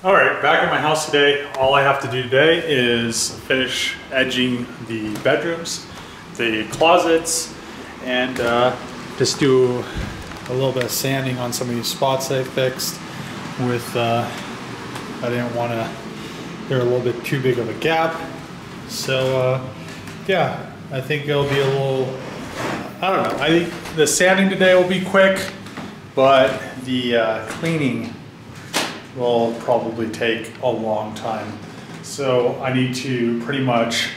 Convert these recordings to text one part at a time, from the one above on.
All right, back at my house today. All I have to do today is finish edging the bedrooms, the closets, and just do a little bit of sanding on some of these spots I fixed with, I didn't want to, they're a little bit too big of a gap. So yeah, I think it'll be a little, I don't know, I think the sanding today will be quick, but the cleaning will probably take a long time. So I need to pretty much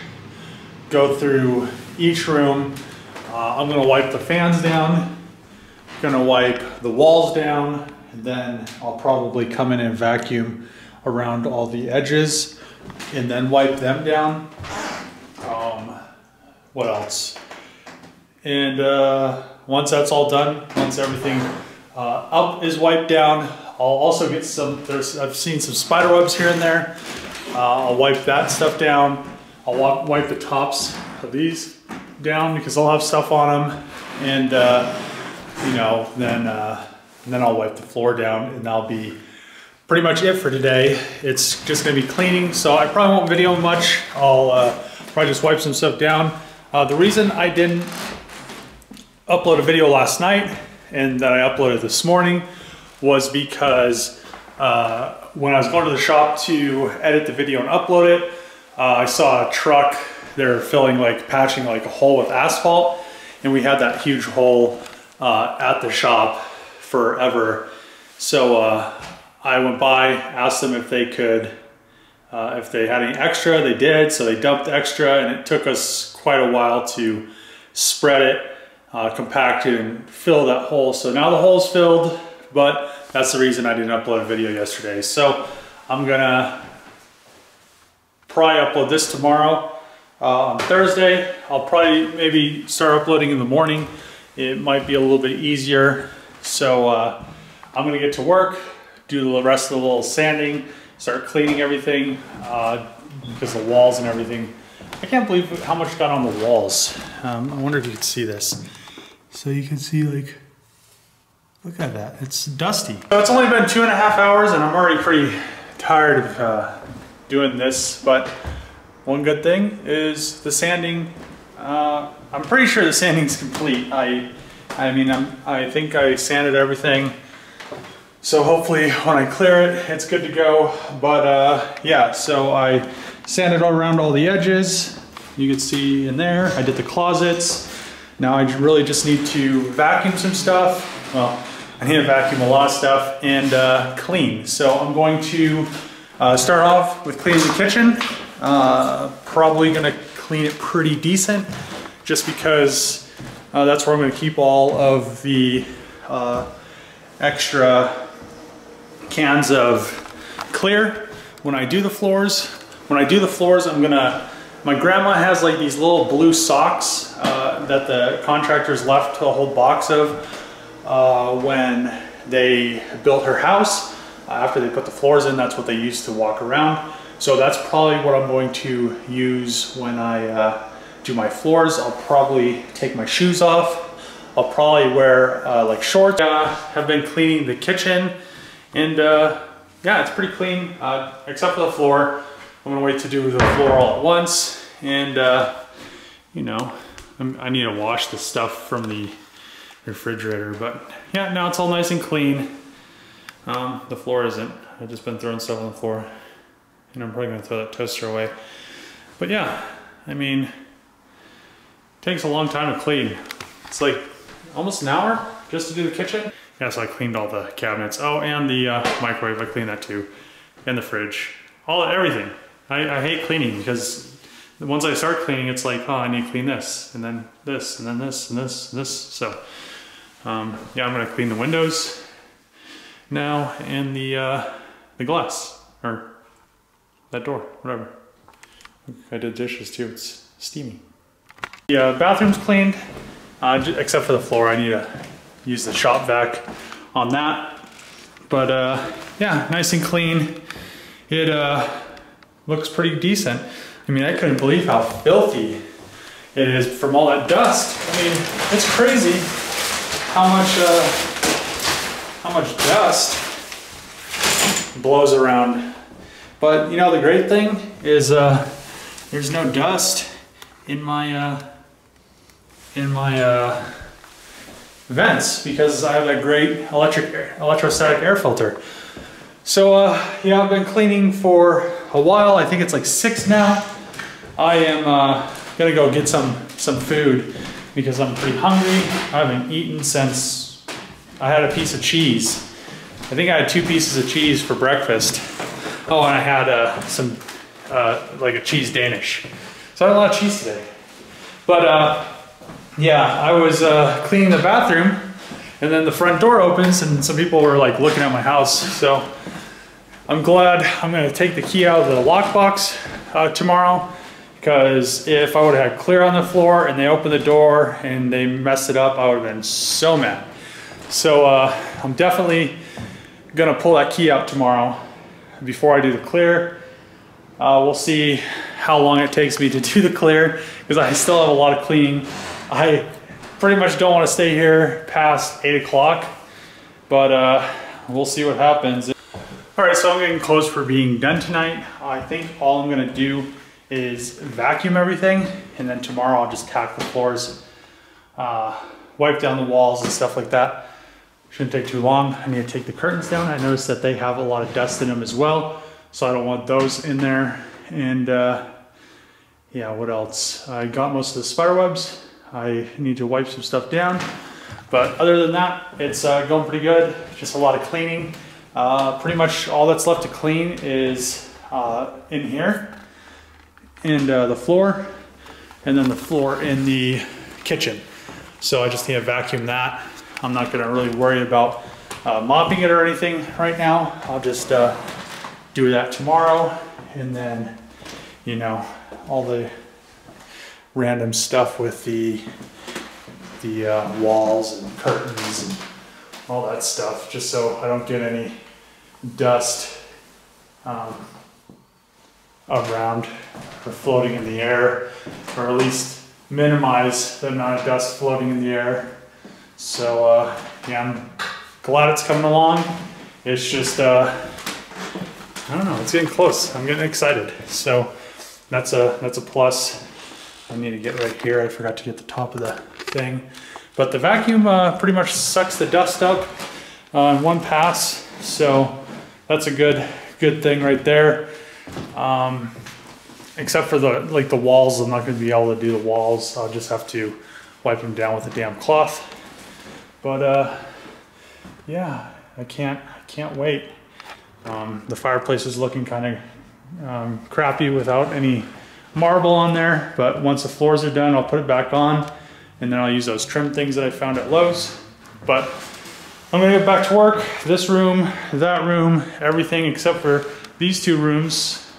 go through each room. I'm gonna wipe the fans down, gonna wipe the walls down, and then I'll probably come in and vacuum around all the edges and then wipe them down. What else? And once that's all done, once everything up is wiped down, I'll also get some, I've seen some spider webs here and there. I'll wipe that stuff down. I'll wipe the tops of these down because I'll have stuff on them. And you know, then I'll wipe the floor down, and that'll be pretty much it for today. It's just gonna be cleaning, so I probably won't video much. I'll probably just wipe some stuff down. The reason I didn't upload a video last night and that I uploaded this morning was because when I was going to the shop to edit the video and upload it, I saw a truck, they're patching like a hole with asphalt, and we had that huge hole at the shop forever. So I went by, asked them if they could, if they had any extra. They did, so they dumped extra, and it took us quite a while to spread it, compact it, and fill that hole. So now the hole's filled, but that's the reason I didn't upload a video yesterday. So I'm gonna probably upload this tomorrow. On Thursday, I'll probably maybe start uploading in the morning. It might be a little bit easier. So I'm gonna get to work, do the rest of the little sanding, start cleaning everything, because the walls and everything. I can't believe how much got on the walls. I wonder if you could see this. So you can see, like, look at that, it's dusty. So it's only been 2.5 hours and I'm already pretty tired of doing this, but one good thing is the sanding. I'm pretty sure the sanding's complete. I think I sanded everything. So hopefully when I clear it, it's good to go. But yeah, so I sanded all around all the edges. You can see in there, I did the closets. Now I really just need to vacuum some stuff. Well, I need to vacuum a lot of stuff and clean. So I'm going to start off with cleaning the kitchen. Probably gonna clean it pretty decent just because that's where I'm gonna keep all of the extra cans of clear when I do the floors. When I do the floors, my grandma has like these little blue socks that the contractors left a whole box of when they built her house. After they put the floors in, that's what they used to walk around. So that's probably what I'm going to use when I do my floors. I'll probably take my shoes off. I'll probably wear like shorts. Have been cleaning the kitchen, and yeah, it's pretty clean except for the floor. I'm gonna wait to do the floor all at once, and you know, I need to wash the stuff from the refrigerator, but yeah, now it's all nice and clean. The floor isn't. I've just been throwing stuff on the floor, and I'm probably gonna throw that toaster away. But yeah, I mean, it takes a long time to clean. It's like almost an hour just to do the kitchen. Yeah, so I cleaned all the cabinets. Oh, and the microwave, I cleaned that too. And the fridge, everything. I hate cleaning because once I start cleaning, it's like, oh, I need to clean this, and then this, and then this, and this, and this. So yeah, I'm gonna clean the windows now, and the glass, or that door, whatever. I did dishes too, it's steamy. The bathroom's cleaned, except for the floor. I need to use the shop vac on that. But yeah, nice and clean. It looks pretty decent. I mean, I couldn't believe how filthy it is from all that dust. I mean, it's crazy how much dust blows around. But you know, the great thing is there's no dust in my vents because I have that great electrostatic air filter. So yeah, I've been cleaning for a while. I think it's like 6 now. I am gonna go get some food because I'm pretty hungry. I haven't eaten since I had a piece of cheese. I think I had 2 pieces of cheese for breakfast. Oh, and I had some like a cheese Danish. So I had a lot of cheese today. But yeah, I was cleaning the bathroom and then the front door opens and some people were like looking at my house. So I'm glad I'm gonna take the key out of the lockbox tomorrow, because if I would have had clear on the floor and they opened the door and they messed it up, I would have been so mad. So I'm definitely gonna pull that key out tomorrow before I do the clear. We'll see how long it takes me to do the clear, because I still have a lot of cleaning. I pretty much don't want to stay here past 8 o'clock, but we'll see what happens. All right, so I'm getting close for being done tonight. I think all I'm gonna do is vacuum everything, and then tomorrow I'll just tack the floors, wipe down the walls and stuff like that. Shouldn't take too long. I need to take the curtains down. I noticed that they have a lot of dust in them as well, so I don't want those in there. And yeah, what else? I got most of the spider webs. I need to wipe some stuff down, but other than that, it's going pretty good. Just a lot of cleaning. Pretty much all that's left to clean is in here, and the floor, and then the floor in the kitchen. So I just need to vacuum that. I'm not gonna really worry about mopping it or anything right now. I'll just do that tomorrow, and then, you know, all the random stuff with the walls and curtains and all that stuff, just so I don't get any dust around or floating in the air, or at least minimize the amount of dust floating in the air. So yeah, I'm glad it's coming along. It's just I don't know, it's getting close. I'm getting excited. So that's a plus. I need to get right here. I forgot to get the top of the thing. But the vacuum pretty much sucks the dust up in one pass. So that's a good thing right there. Except for the walls, I'm not going to be able to do the walls. I'll just have to wipe them down with a damn cloth. But yeah, I can't wait. The fireplace is looking kind of crappy without any marble on there, but once the floors are done, I'll put it back on, and then I'll use those trim things that I found at Lowe's. But I'm gonna get back to work. This room, that room, everything except for these 2 rooms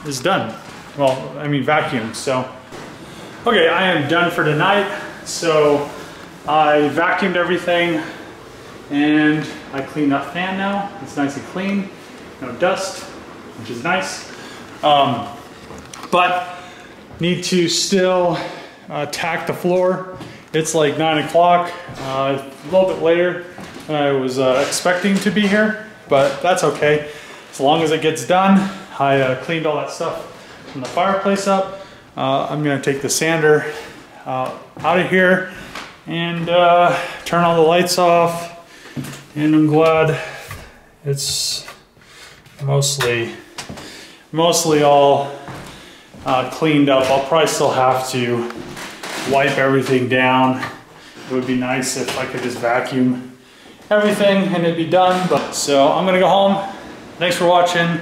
is done. Well, I mean vacuumed. So, okay, I am done for tonight. So I vacuumed everything, and I cleaned that fan now. It's nice and clean, no dust, which is nice. But need to still tack the floor. It's like 9 o'clock, a little bit later than I was expecting to be here, but that's okay. As long as it gets done. I cleaned all that stuff from the fireplace up. I'm gonna take the sander out of here and turn all the lights off. And I'm glad it's mostly all cleaned up. I'll probably still have to wipe everything down. It would be nice if I could just vacuum everything and it'd be done. But so I'm gonna go home. Thanks for watching.